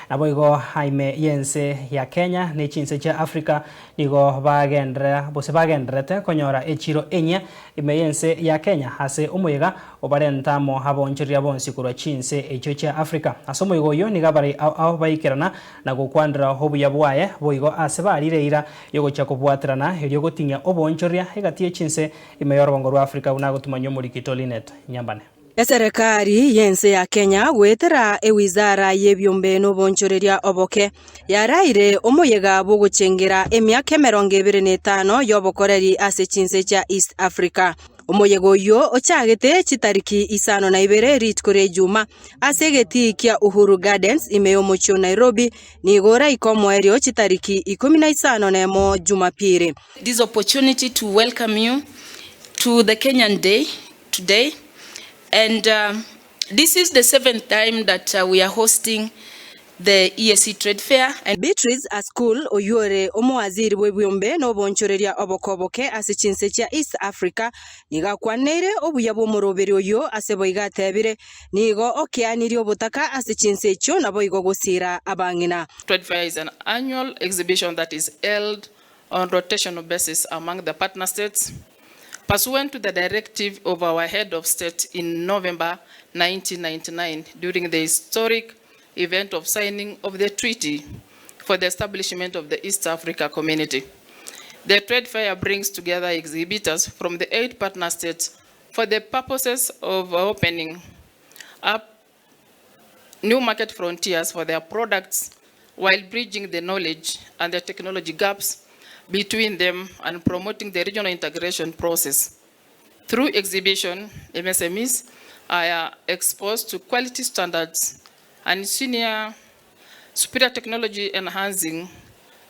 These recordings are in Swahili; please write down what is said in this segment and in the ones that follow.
nabo igo haime yense ya Kenya ne chinse cha Africa nigo bagendrete konyora echiro enya ime yense ya Kenya hase OMOYEGA obarentamo haboncheria bonsi kurwa chinse echo cha Africa asomo igo yo nigabari aho baikirana na gukwandira hobuya bwaye boigo asebarire yogocha kubwatirana elyo gotinya obonchoria egatie chinse ime yorongo rwa Africa unagotuma muri Kitolinet nyambane. Serikali yense ya Kenya gwetera ewizara y'ebyombe n'obonchoreria oboke yaraire OMOYEGA bogochengera emyaka 25 yobokoreri ase chinse cha East Africa. OMOYEGA oyo ochagete chitariki 52 ritkore juma ase geti kia Uhuru Gardens imeyomocho Nairobi nigora ikomoerio chitariki 15 nemo Jumapili. This opportunity to welcome you to the Kenyan Day today. And this is the 7th time that we are hosting the EAC Trade Fair. And Beatrice a school oyore omwaziri webyombe no bonchoreria obokoboke ase chinse cha East Africa niga kwanere obuya bomoroberi oyo ase boiga tebire nigo okianirio botaka ase chinse cho nabo igo gosira abangina. Trade Fair is an annual exhibition that is held on rotational basis among the partner states. Pursuant to the directive of our head of state in November 1999 during the historic event of signing of the treaty for the establishment of the East Africa Community. The trade fair brings together exhibitors from the 8 partner states for the purposes of opening up new market frontiers for their products while bridging the knowledge and the technology gaps between them and promoting the regional integration process. Through exhibition, MSMEs are exposed to quality standards and superior technology enhancing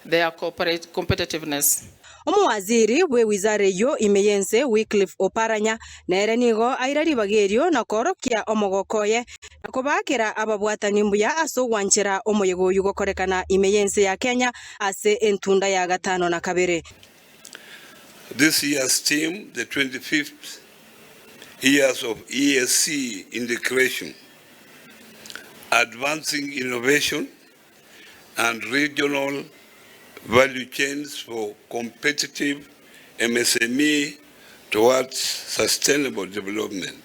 their corporate competitiveness. Omwaziri we wizare yo imeyense Wycliffe Oparanya nere nigo airari bagerio na korokia omogokoye nakobakera ababwatani mbuya aso wanchera OMOYEGA yugo korekana imeyense ya Kenya ase entunda ya gatano na kabere. This year's theme, the 25th years of EAC integration, advancing innovation and regional value chains for competitive MSME towards sustainable development,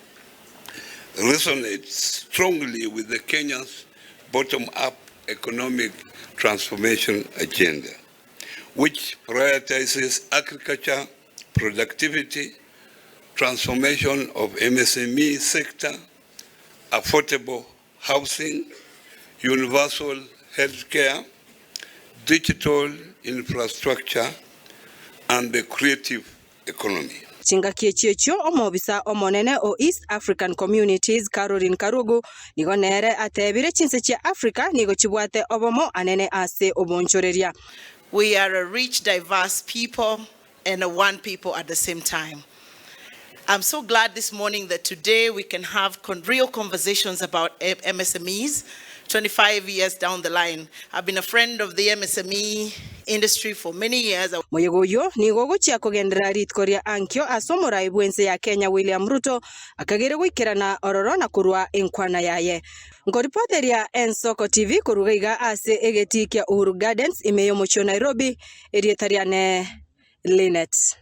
resonates strongly with the Kenya's bottom-up economic transformation agenda, which prioritizes agriculture, productivity, transformation of MSME sector, affordable housing, universal healthcare, digital infrastructure, and the creative economy. Chingakie checho omobisa omonene o East African Communities Caroline Karugu nigo nere atebire chinse cha Africa nigo chibwate obomo anene ase obonchoreria. We are a rich, diverse people and a one people at the same time. I'm so glad this morning that today we can have real conversations about MSMEs 25 years down the line. I've been a friend of the MSME industry for many years. OMOYEGA yo nigo gochia kogendera ritkoria ankyo asomora ibwense ya Kenya William Ruto akagere gwikirana ororo na kurwa enkwana yaye. Ngoripoteria Ensoko TV kurugaiga ase egeti kia Uhuru Gardens imeyomocho Nairobi erietariane Linet.